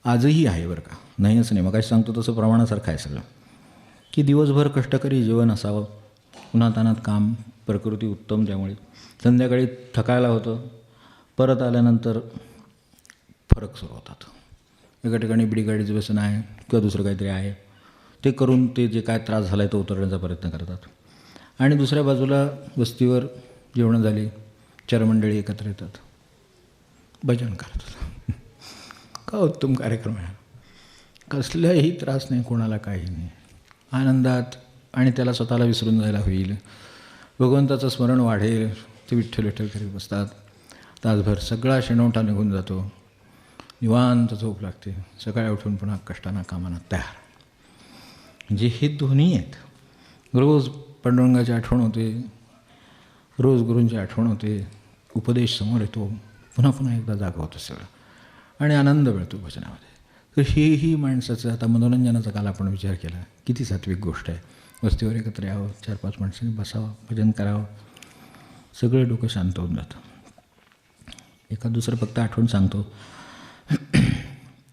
आजही आहे बरं का, नाही असं नाही, मग काय सांगतो तसं प्रमाणासारखं आहे सगळं, की दिवसभर कष्टकरी जीवन असावं, उन्हातान्हात काम, प्रकृती उत्तम, त्यामुळे संध्याकाळी थकायला होतं, परत आल्यानंतर फरक सुरू होतात. एका ठिकाणी बिडीगाडीचं व्यसन आहे किंवा दुसरं काहीतरी आहे, ते करून ते जे काय त्रास झाला आहे तो उतरण्याचा प्रयत्न करतात. आणि दुसऱ्या बाजूला वस्तीवर जेवणं झाली, चरमंडळी एकत्र येतात, भजन करतात. का उत्तम कार्यक्रम आहे, कसलाही त्रास नाही, कोणाला काही नाही, आनंदात, आणि त्याला स्वतःला विसरून जायला होईल, भगवंताचं स्मरण वाढेल, ते विठ्ठल विठ्ठल करीत बसतात. तासभर सगळा शेणवठा निघून जातो, निवांत झोप लागते, सकाळी उठून पुन्हा कष्टांना कामांना तयार. म्हणजे हे दोन्ही आहेत. रोज पांडुरंगाची आठवण होते, रोज गुरूंची आठवण होते, उपदेश समोर येतो, पुन्हा पुन्हा एकदा जागा होतं सगळं, आणि आनंद मिळतो भजनामध्ये. तर हेही माणसाचं, आता मनोरंजनाचा काल आपण विचार केला, किती सात्विक गोष्ट आहे. वस्तीवर एकत्र यावं, 4-5 माणसांनी बसावं, भजन करावं, सगळं डोकं शांत होऊन जातं. एखाद दुसरं फक्त आठवण सांगतो,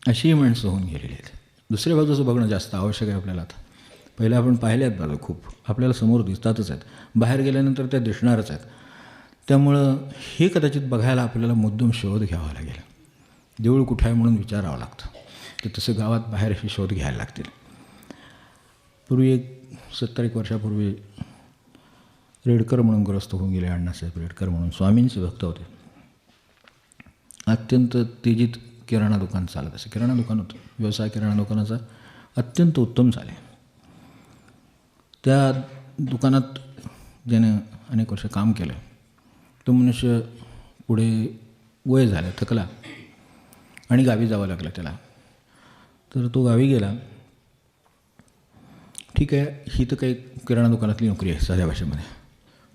अशीही माणसं होऊन गेलेली आहेत. दुसऱ्या बाजूचं बघणं जास्त आवश्यक आहे आपल्याला. आता पहिलं आपण पाहिल्या आहेत बाजू खूप, आपल्याला समोर दिसतातच आहेत, बाहेर गेल्यानंतर त्या दिसणारच आहेत. त्यामुळं हे कदाचित बघायला आपल्याला मुद्दाम शोध घ्यावा लागेल. देऊळ कुठं आहे म्हणून विचारावं लागतं, तर तसं गावात बाहेर हे शोध घ्यायला लागतील. पूर्वी एक 70 वर्षापूर्वी रेडकर म्हणून ग्रस्त होऊन गेले, अण्णासाहेब रेडकर म्हणून, स्वामींचे भक्त होते. अत्यंत तेजीत किराणा दुकान चालत असे, किराणा दुकान होतं, व्यवसाय किराणा दुकानाचा अत्यंत उत्तम चाले. त्या दुकानात ज्याने अनेक वर्ष काम केलं, तो मनुष्य पुढे वय झालं, थकला, आणि गावी जावं लागलं त्याला. तर तो गावी गेला. ठीक आहे, ही तर काही किराणा दुकानातली नोकरी आहे साध्या भाषेमध्ये,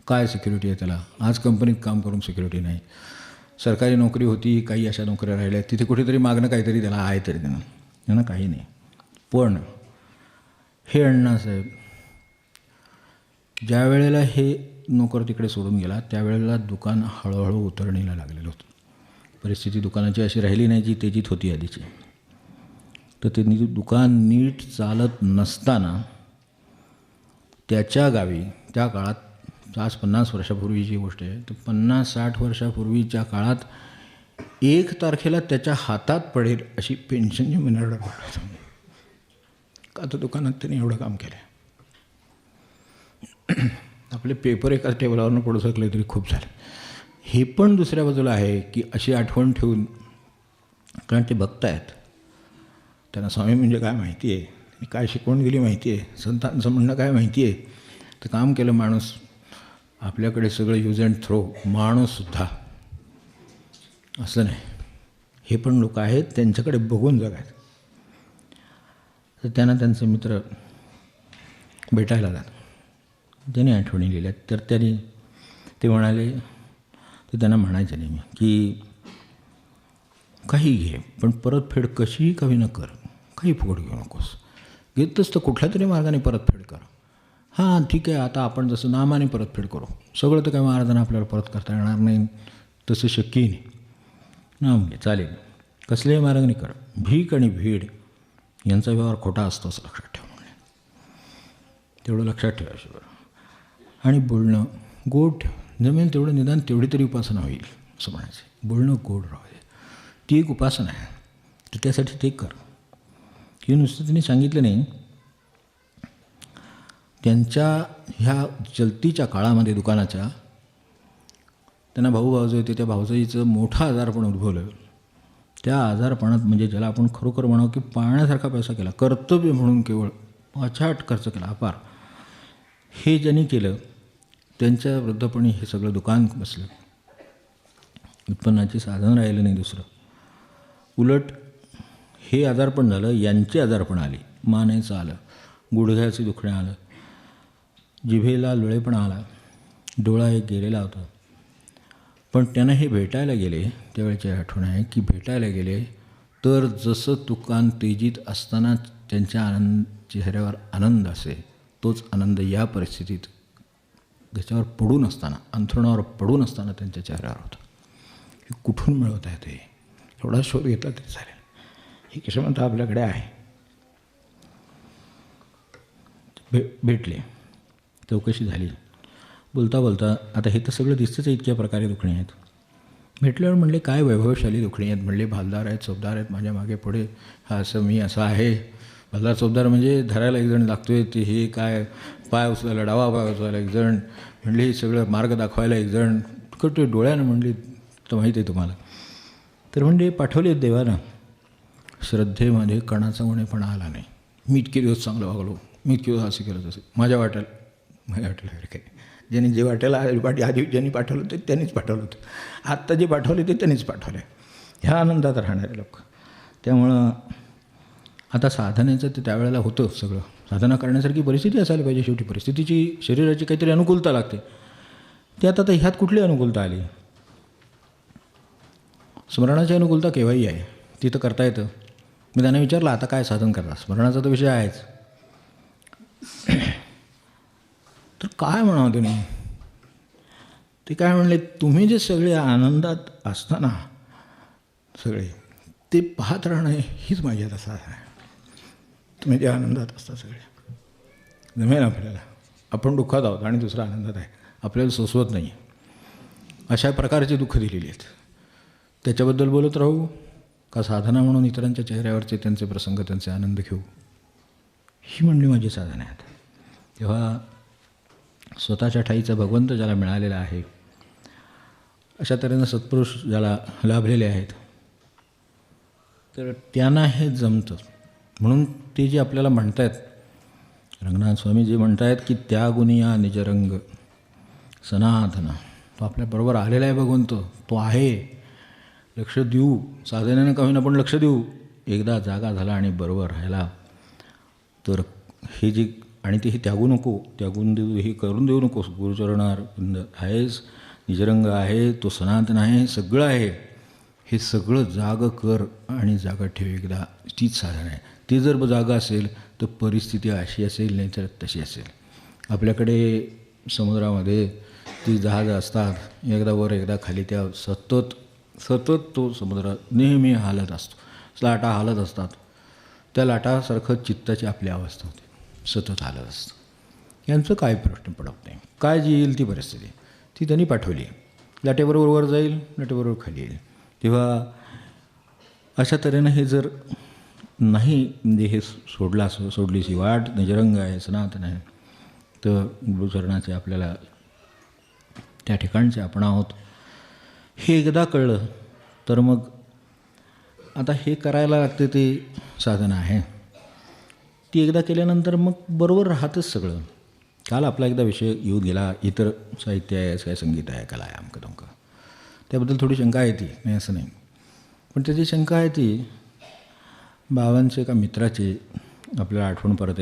काय सिक्युरिटी आहे त्याला, आज कंपनीत काम करून सिक्युरिटी नाही. सरकारी नोकरी होती, काही अशा नोकऱ्या राहिल्या, तिथे कुठेतरी मागणं काहीतरी त्याला आहे, तरी त्यांना काही नाही. पण हे अण्णासाहेब ज्या वेळेला हे नोकर तिकडे सोडून गेला, त्यावेळेला दुकान हळूहळू उतरणीला लागलेलं होतं. परिस्थिती दुकानाची अशी राहिली नाही जी तेजीत होती आधीची. तर ते दुकान नीट चालत नसताना त्याच्या गावी, त्या काळात, आज 50 वर्षापूर्वीची गोष्ट आहे, तर 50-60 वर्षापूर्वीच्या काळात 1 तारखेला त्याच्या हातात पडेल अशी पेन्शनची मिळणार का, तर दुकानात त्यांनी एवढं काम केलं. आपले पेपर एका टेबलावरनं पडू शकले तरी खूप झाले. हे पण दुसऱ्या बाजूला आहे की अशी आठवण ठेवून, कारण ते बघतायत, त्यांना स्वामी म्हणजे काय माहिती आहे, त्यांनी काय शिकवण दिली माहिती आहे, संतांचं म्हणणं काय माहिती आहे, तर काम केलं माणूस. आपल्याकडे सगळं यूज अँड थ्रो, माणूससुद्धा असं नाही. हे पण लोक आहेत, त्यांच्याकडे बघून जगायचं. तर त्यांना त्यांचे मित्र भेटायला जातात, ज्यांनी आठवणी लिहिल्या. तर त्यांनी ते म्हणाले, ते त्यांना म्हणायचं नेहमी की काही घे, पण परतफेड कशीही कमी न कर, काही फुकट घेऊ नकोस, घेतच तर कुठल्या तरी मार्गाने परतफेड कर. हां ठीक आहे, आता आपण जसं नामाने परतफेड करू, सगळं तर काही महाराजांना आपल्याला परत करता येणार नाही, तसं शक्यही नाही. नाम घे, चालेल, कसल्याही मार्गाने कर. भीक आणि भीड यांचा व्यवहार खोटा असतो असं लक्षात ठेव म्हणजे, तेवढं लक्षात ठेवायचं. आणि बोलणं गोड ठेव, जमेल तेवढं, निदान तेवढी तरी उपासना होईल असं म्हणायचं. बोलणं गोड राहू दे, ती एक उपासना आहे, तर त्यासाठी ते कर. हे नुसतं त्यांनी सांगितलं नाही. त्यांच्या ह्या चलतीच्या काळामध्ये दुकानाच्या, त्यांना भाऊभावजं होते, त्या भाऊजाईचं मोठं आजारपण उद्भवलं. त्या आजारपणात म्हणजे ज्याला आपण खरोखर म्हणावं की पाळण्यासारखा पैसा केला, कर्तव्य म्हणून केवळ अचाट खर्च केला, अपार. हे ज्यांनी केलं त्यांच्या वृद्धपणी हे सगळं दुकान बसलं, उत्पन्नाचे साधन राहिलं नाही दुसरं. उलट हे आजारपण झालं, यांची आजारपण आली, मानेचं आलं, गुडघ्याचं दुखणं आलं, जिभेला लोळेपणा आला, डोळा एक गेलेला होता. पण त्यांना हे भेटायला गेले, त्यावेळेची आठवण आहे की भेटायला गेले तर जसं दुकान तेजीत असताना त्यांच्या चेहऱ्यावर आनंद असे, तोच आनंद या परिस्थितीत त्याच्यावर पडून असताना, अंथरुणावर पडून असताना त्यांच्या चेहऱ्यावर होता. हे कुठून मिळवत आहे ते, थोडा शोध घेतला तरी चालेल. ही क्षमता आपल्याकडे आहे. भेटले, चौकशी झाली, बोलता बोलता आता हे तर सगळं दिसतंच आहे, इतक्या प्रकारे दुखणी आहेत. भेटल्यावर म्हणले काय वैभवशाली दुखणी आहेत. म्हणले भालदार आहेत, चौबदार आहेत माझ्या मागे पुढे, हा असं मी असं आहे. भालदार चौबदार म्हणजे धरायला एकजण लागतोय, ते हे काय पाय उचलायला, डावा पाय उचलायला एकजण, म्हणले हे सगळं मार्ग दाखवायला एकजण, कटू डोळ्यानं म्हणले तर माहीत आहे तुम्हाला. तर म्हणजे पाठवले देवानं. श्रद्धेमध्ये कणाचा उणेपणा आला नाही. मी इतके दिवस चांगलं वागलो, मी इतके दिवस असं केलं तसं, माझ्या वाटेला काय, ज्यांनी जे वाटेला आधी ज्यांनी पाठवलं ते त्यांनीच पाठवलं होतं, आत्ता जे पाठवले ते त्यांनीच पाठवले. ह्या आनंदात राहणारे लोक. त्यामुळं आता साधनेचं ते त्यावेळेला होतं सगळं. साधना करण्यासारखी परिस्थिती असायला पाहिजे. शेवटी परिस्थितीची, शरीराची काहीतरी अनुकूलता लागते. ते आता ह्यात कुठली अनुकूलता आली? स्मरणाची अनुकूलता केव्हाही आहे, ती तर करता येतं. मी त्यांना विचारलं आता काय साधन करता, स्मरणाचा तर विषय आहेच. तर काय म्हणावं तुम्ही? ते काय म्हणले, तुम्ही जे सगळे आनंदात असताना सगळे ते पाहत राहणं हीच माझी आता साधना आहे. तुम्ही जे आनंदात असता सगळे, जमेल आपल्याला. आपण दुःखात आहोत आणि दुसरा आनंदात आहे, आपल्याला सोसवत नाही. अशा प्रकारचे दुःख दिलेली आहेत. त्याच्याबद्दल बोलत राहू का साधना म्हणून इतरांच्या चेहऱ्यावरचे त्यांचे प्रसंग, त्यांचे आनंद घेऊ? ही म्हणली माझी साधना आहे. तेव्हा स्वतःच्या ठाईचा भगवंत ज्याला मिळालेला आहे, अशा तऱ्हेनं सत्पुरुष ज्याला लाभलेले आहेत, तर त्यांना हे जमतं. म्हणून ते जे आपल्याला म्हणत आहेत, रंगनाथ स्वामी जे म्हणत आहेत की त्या गुनिया निजरंग सनातन, तो आपल्याबरोबर आलेला आहे भगवंत, तो आहे. लक्ष देऊ, साधनेनं का होईना पण लक्ष देऊ. एकदा जागा झाला आणि बरोबर राहायला तर हे जे, आणि ते हे त्यागू नको, त्यागून देऊ, हे करून देऊ नकोस. गुरुचरणार आहेस, निजरंग आहे, तो सनातन आहे, सगळं आहे. हे सगळं जाग कर आणि जागा ठेव एकदा. तीच साधना आहे. ते जर जागा असेल तर परिस्थिती अशी असेल, नाही तर तशी असेल. आपल्याकडे समुद्रामध्ये ती जहाजं असतात, एकदा वर एकदा खाली, त्या सतत तो समुद्र नेहमी हालत असतो, लाटा हालत असतात. त्या लाटासारखं चित्ताची आपली अवस्था होते, सतत हालत असतं. यांचं काय प्रश्न पडत नाही. काय जी येईल ती परिस्थिती ती त्यांनी पाठवली. लाटेबरोबर वर जाईल, लाटेबरोबर खाली येईल. तेव्हा अशा तऱ्हेनं हे जर नाही, म्हणजे हे सोडलीची वाट निजरंग आहे, सनातन आहे, तर गुरुचरणाचे आपल्याला त्या ठिकाणचे आपण आहोत हे एकदा कळलं तर मग आता हे करायला लागते, ते साधना आहे. ती एकदा केल्यानंतर मग बरोबर राहतच सगळं. काल आपला एकदा विषय येऊन गेला, इतर साहित्य आहे, काय संगीत आहे, कला आहे, अमकं तमकं, त्याबद्दल थोडी शंका आहे ती, नाही असं नाही. पण त्याची शंका आहे ती बाबांचे एका मित्राची आपल्याला आठवण परत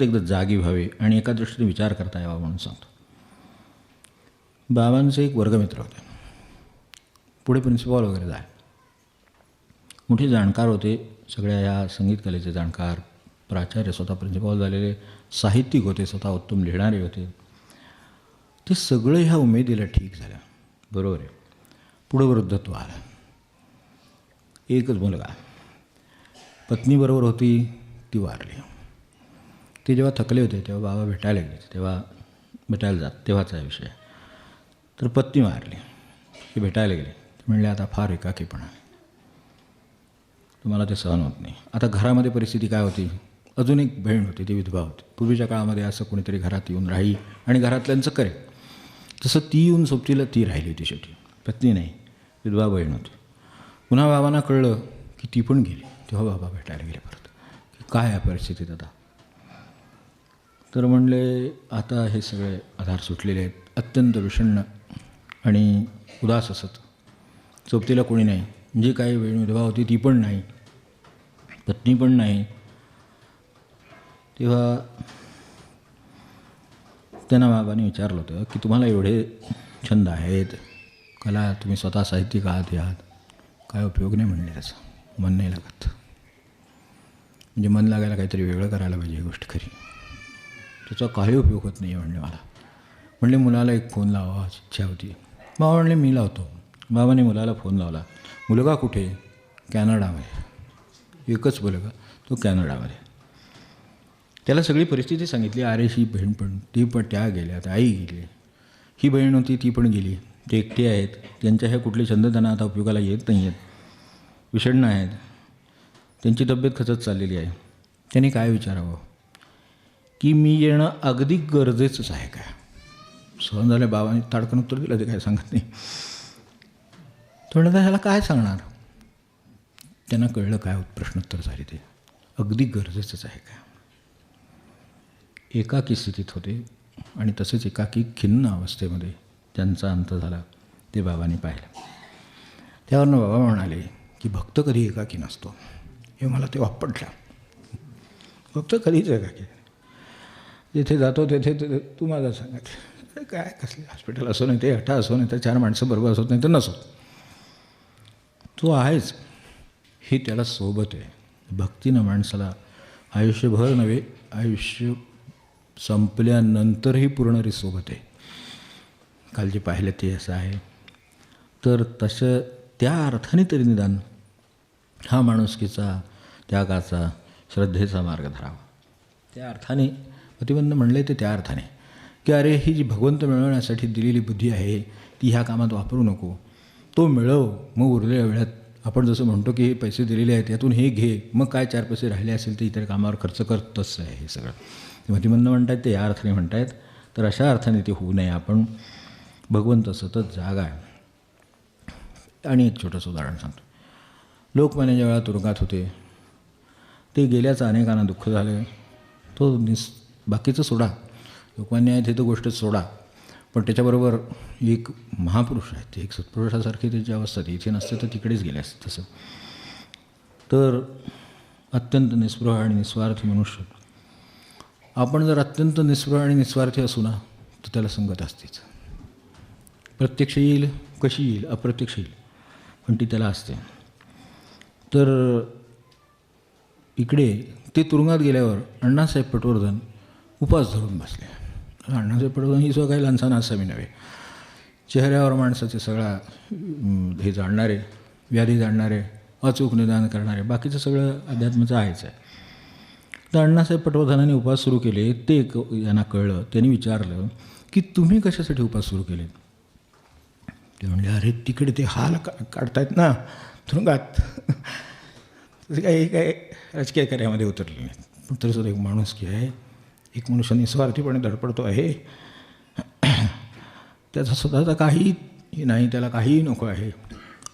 एकदा जागी व्हावी आणि एका दृष्टीने विचार करता यावा म्हणून सांगतो. बाबांचे एक वर्गमित्र होते, पुढे प्रिन्सिपॉल वगैरे जाय, मोठे जाणकार होते, सगळ्या या संगीत कलेचे जाणकार, प्राचार्य, स्वतः प्रिन्सिपॉल झालेले, साहित्यिक होते, स्वतः उत्तम लिहिणारे होते. ते सगळं ह्या उमेदीला ठीक झालं. बरोबर आहे. पुढं वृद्धत्व आलं. एकच मुलगा, पत्नीबरोबर होती, ती वारली. ते जेव्हा थकले होते तेव्हा बाबा भेटायला जात, तेव्हाचा विषय. तर पत्नी वारली, ते भेटायला गेले. ते म्हणले आता फार एकाकीपणा, तुम्हाला ते सहन होत नाही. आता घरामध्ये परिस्थिती काय होती, अजून एक बहीण होती, ती विधवा होती. पूर्वीच्या काळामध्ये असं कोणीतरी घरात येऊन राही आणि घरातल्यांचं करे, तसं ती येऊन सोबतीला ती राहिली होती. शेवटी पत्नी नाही, विधवा बहीण होती. पुन्हा बाबांना कळलं की ती पण गेली. तेव्हा बाबा भेटायला गेले परत, की काय आहे परिस्थितीत आता. तर म्हणले आता हे सगळे आधार सुटलेले आहेत, अत्यंत विषण्ण आणि उदास असत. सोबतीला कोणी नाही, जी काही बहीण विधवा होती ती पण नाही, पत्नी पण नाही. तेव्हा त्यांना बाबांनी विचारलं होतं की तुम्हाला एवढे छंद आहेत, कला, तुम्ही स्वतः साहित्यिक आहात, काय उपयोग नाही. म्हणले त्याचा मन नाही लागत. म्हणजे मन लागायला काहीतरी वेगळं करायला पाहिजे, ही गोष्ट खरी, त्याचा काही उपयोग होत नाही म्हणले मला. म्हणले मुलाला एक फोन लावावा इच्छा होती, बाबा म्हणले मी लावतो. बाबाने मुलाला फोन लावला. मुलगा कुठे? कॅनडामध्ये. एकच मुलगा, तो कॅनडामध्ये. त्याला सगळी परिस्थिती सांगितली. आरेशी बहीण पण, ती पण त्या गेल्या, आता आई गेली, ही बहीण होती ती पण गेली, ते एकटे आहेत, त्यांच्या ह्या कुठले छंद त्यांना आता उपयोगाला येत नाही आहेत, विषण्ण आहेत, त्यांची तब्येत खचत चाललेली आहे. त्यांनी काय विचारावं की मी येणं अगदी गरजेचंच आहे काय? सहन झालं. बाबांनी ताडकन उत्तर दिलं, ते काय सांगत नाही. तो म्हणता ह्याला काय सांगणार? त्यांना कळलं काय प्रश्नोत्तर झाली ते. अगदी गरजेचंच आहे काय? एकाकी स्थितीत होते आणि तसेच एकाकी खिन्न अवस्थेमध्ये त्यांचा अंत झाला ते बाबांनी पाहिलं. त्यावरनं बाबा म्हणाले की भक्त कधी एकाकी नसतो. हे मला ते वापरलं. भक्त कधीच एकाकी. जिथे जातो तेथे तू माझा सांगत काय कसले हॉस्पिटल असो नाही, ते हटा असो नाही, तर 4 माणसं बरोबर असत नाही तर नसो, तो आहेच. हे त्याला सोबत आहे. भक्तीनं माणसाला आयुष्यभर नव्हे, आयुष्य संपल्यानंतरही पुरणारी सोबत आहे. काल जे पाहिलं ते असं आहे. तर तसं त्या अर्थाने तरी निदान हा माणुसकीचा, त्यागाचा, श्रद्धेचा मार्ग धरावा. त्या अर्थाने प्रतिबंध म्हणले ते त्या अर्थाने की अरे ही जी भगवंत मिळवण्यासाठी दिलेली बुद्धी आहे ती ह्या कामात वापरू नको. तो मिळव, मग उरलेल्या वेळात आपण जसं म्हणतो की हे पैसे दिलेले आहेत यातून हे घे, मग काय 4 पैसे राहिले असेल तर इतर कामावर खर्च कर. तसं आहे हे सगळं. मतिमंद म्हणतायत ते या अर्थाने म्हणतायत. तर अशा अर्थाने ते होऊ नये. आपण भगवंत सतत जागा आहे. आणि एक छोटंसं उदाहरण सांगतो. लोकमान्य ज्या वेळा तुरुंगात होते ते गेल्याचं अनेकांना दुःख झालं. तो बाकीचं सोडा, लोकमान्य आहेत हे तर गोष्टच सोडा, पण त्याच्याबरोबर एक महापुरुष आहेत, एक सत्पुरुषासारखी त्याची अवस्था ती इथे नसते तर तिकडेच गेले असते. तसं तर अत्यंत निस्पृह आणि निस्वार्थी मनुष्य. आपण जर अत्यंत निस्पृह आणि निस्वार्थी असू ना तर त्याला संगत असतेच. प्रत्यक्ष येईल, कशी येईल, अप्रत्यक्ष येईल, पण ती त्याला असते. तर इकडे ते तुरुंगात गेल्यावर अण्णासाहेब पटवर्धन उपास धरून बसले. अण्णासाहेब पटवर्धन ही सुद्धा काही लहानसहान आसामी नव्हे. चेहऱ्यावर माणसाचे सगळा हे जाणणारे, व्याधी जाणणारे, अचूक निदान करणारे, बाकीचं सगळं अध्यात्माचं आहेच आहे. तर अण्णासाहेब पटवर्धनांनी उपास सुरू केले. ते यांना कळलं. त्यांनी विचारलं की तुम्ही कशासाठी उपास सुरू केले? ते म्हणले अरे तिकडे ते हाल काढतायत ना तुरुंगात, तसे काही राजकीय कार्यामध्ये उतरले नाहीत, पण तरीसुद्धा एक माणुसकी आहे, एक मनुष्य निस्वार्थीपणे धडपडतो आहे, त्याचा स्वतःचा काही नाही, त्याला काहीही नको आहे,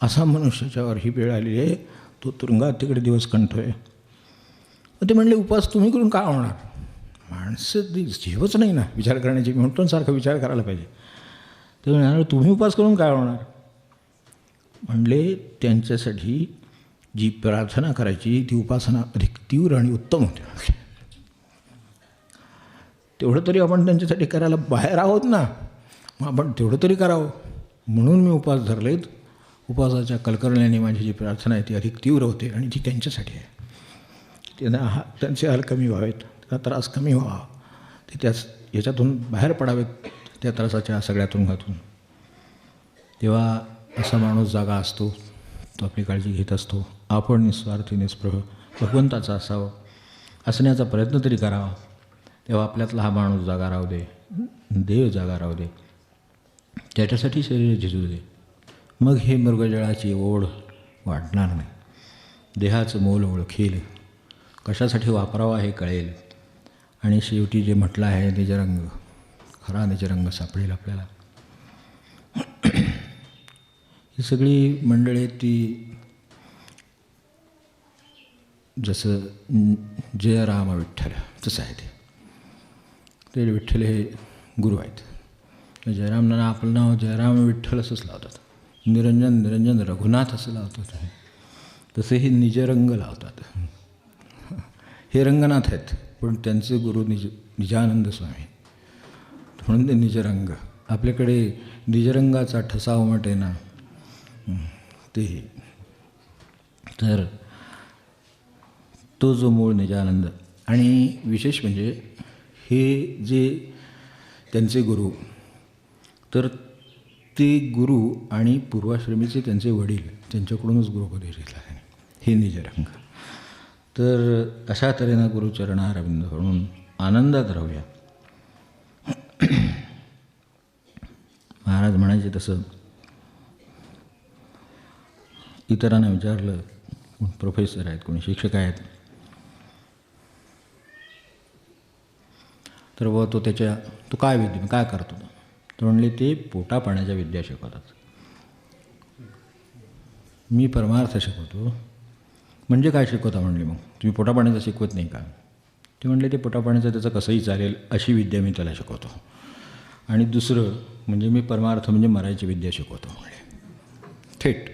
असा मनुष्याच्यावर ही वेळ आलेली आहे. तो तुरुंगात तिकडे दिवस कंठोय. ते म्हणले उपास तुम्ही करून काय होणार? माणसं जीवच नाही ना विचार करण्याची. मी म्हणतो सारखं विचार करायला पाहिजे. ते म्हणाले तुम्ही उपास करून काय होणार? म्हणले त्यांच्यासाठी जी प्रार्थना करायची ती उपासना अधिक तीव्र आणि उत्तम होते. तेवढं तरी आपण त्यांच्यासाठी करायला बाहेर आहोत ना, मग आपण तेवढं तरी करावं. म्हणून मी उपास धरलेत. उपासाच्या कलकरण्याने माझी जी प्रार्थना आहे ती अधिक तीव्र होते आणि ती त्यांच्यासाठी आहे. त्यांना त्यांचे हाल कमी व्हावेत, त्याचा त्रास कमी व्हावा, ते याच्यातून बाहेर पडावेत, त्या त्रासाच्या सगळ्या तुरुंगातून. तेव्हा असा माणूस जागा असतो, तो आपली काळजी घेत असतो. आपण निस्वार्थी निस्पृह भगवंताचा असावं, असण्याचा प्रयत्न तरी करावा. तेव्हा आपल्यातला हा माणूस जागा राहू दे, देव जागा राहू दे, त्याच्यासाठी शरीर झिजू दे. मग हे मृगजळाची ओढ वाढणार नाही. देहाचं मोल ओळखेल, कशासाठी वापरावा हे कळेल, आणि शेवटी जे म्हटलं आहे निजरंग, खरा निजरंग सापडेल आपल्याला. ही सगळी मंडळी ती जसं जय राम विठ्ठल तसं आहे. ते विठ्ठल हे गुरु आहेत. जयरामना आपलं नाव जयराम विठ्ठल असंच लावतात. निरंजन निरंजन रघुनाथ असं लावतात. तसेही निजरंग लावतात. हे रंगनाथ आहेत पण त्यांचे गुरु निजानंद स्वामी, म्हणून ते निजरंग. आपल्याकडे निजरंगाचा ठसा उमटे ना ते. तर तो जो मूळ निजानंद. आणि विशेष म्हणजे हे जे त्यांचे गुरु, तर ते गुरु आणि पूर्वाश्रमीचे त्यांचे वडील त्यांच्याकडूनच गुरुपदेश घेतला त्याने, हे निजरंग. तर अशा तऱ्हेनं गुरुचरणारविंद म्हणून आनंदात राहूया. महाराज म्हणायचे तसं इतरांना विचारलं, कोण प्रोफेसर आहेत, कोणी शिक्षक आहेत, तर व तो काय विद्या काय करतो, तो म्हणले ते पोटापाण्याच्या विद्या शिकवतात. मी परमार्थ शिकवतो. म्हणजे काय शिकवता म्हणले, मग तुम्ही पोटापाण्याचं शिकवत नाही का? ते म्हणले ते पोटापाण्याचं त्याचं कसंही चालेल अशी विद्या मी त्याला शिकवतो. आणि दुसरं म्हणजे मी परमार्थ म्हणजे मरायची विद्या शिकवतो म्हणले. थेट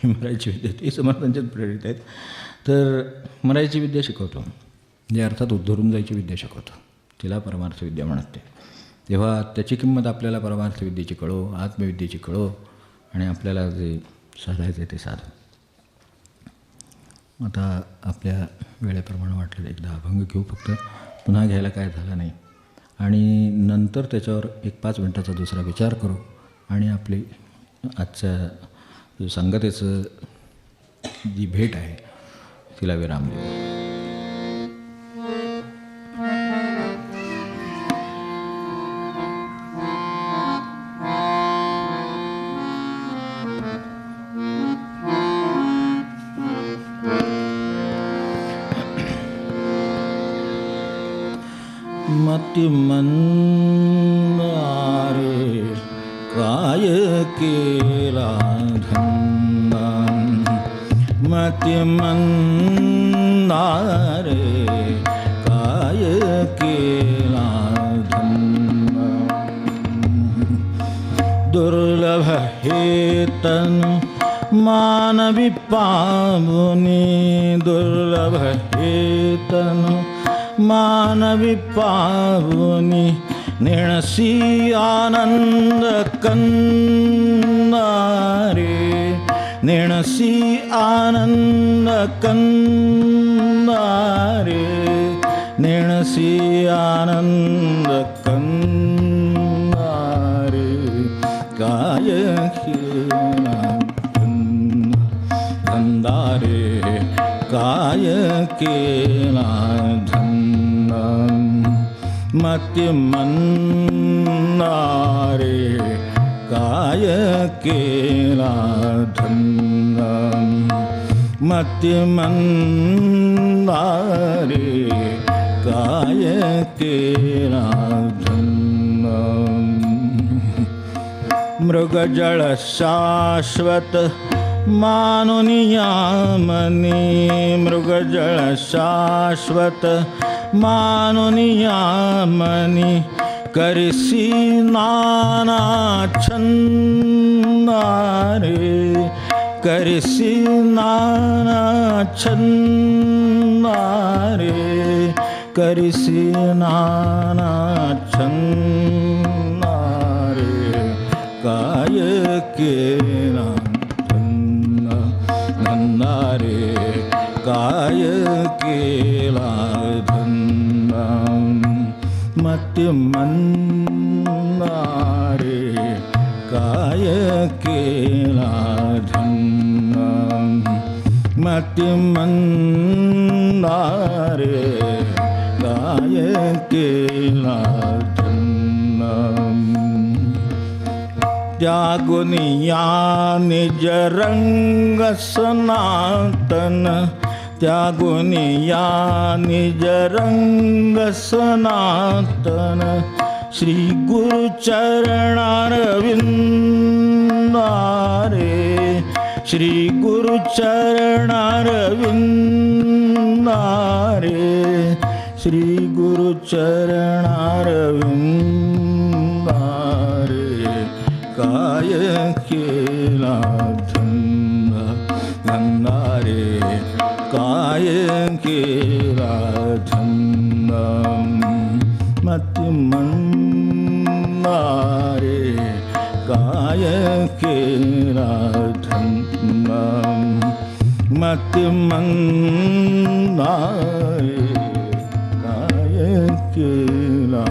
मरायची विद्या, ते समर्थांच्याच प्रेरित आहेत. तर मरायची विद्या शिकवतो, जे अर्थात उद्धरून जायची विद्या शिकवतो, तिला परमार्थ विद्या म्हणते. तेव्हा त्याची किंमत आपल्याला परमार्थ विद्येची कळो, आत्मविद्येची कळो, आणि आपल्याला जे साधायचं ते साध. आता आपल्या वेळेप्रमाणे वाटलं एकदा अभंग घेऊ, फक्त पुन्हा घ्यायला काय झालं नाही. आणि नंतर त्याच्यावर 1-5 मिनटाचा दुसरा विचार करू आणि आपली आजच्या जो संगतेचं जी भेट आहे तिला विराम देऊ. मति मंदारे काय केला धन्ना, मति मंदारे काय केला धन्ना. दुर्लभ हे तन मानवी पावनी, दुर्लभ हे तन मानवी पावनी. नेणसी आनंद कंदारे, नेणसी आनंद कंदारे, नेणसी आनंद कंदारे. काय केला धंदारे, काय केला धन्ना. मति मंदारे काय केला धन्ना, मति मंदारे काय केला धन्ना. मृगजळ शाश्वत मानुनियामनी, मृगजळ शाश्वत मानुनियामनी. करिसी नाना छंदारे, करिसी नाना छंदारे, करिसी नाना छंदारे. काय केला धन्नारे, काय केला धन्ना. मति मंदारे काय केला धन्ना, मति मंदारे काय केला धन्ना. त्यागुनिया निज रंग सनातन, त्यागुनिया निज रंग सनातन. श्री गुरु चरणारविंदारे, श्री गुरु चरणारविंदारे, श्री गुरु चरणारविंदारे. काय केला धन्ना धन्नारे, काय केला धन्ना. मति मंदारे काय केला धन्ना, मति मंदारे काय केला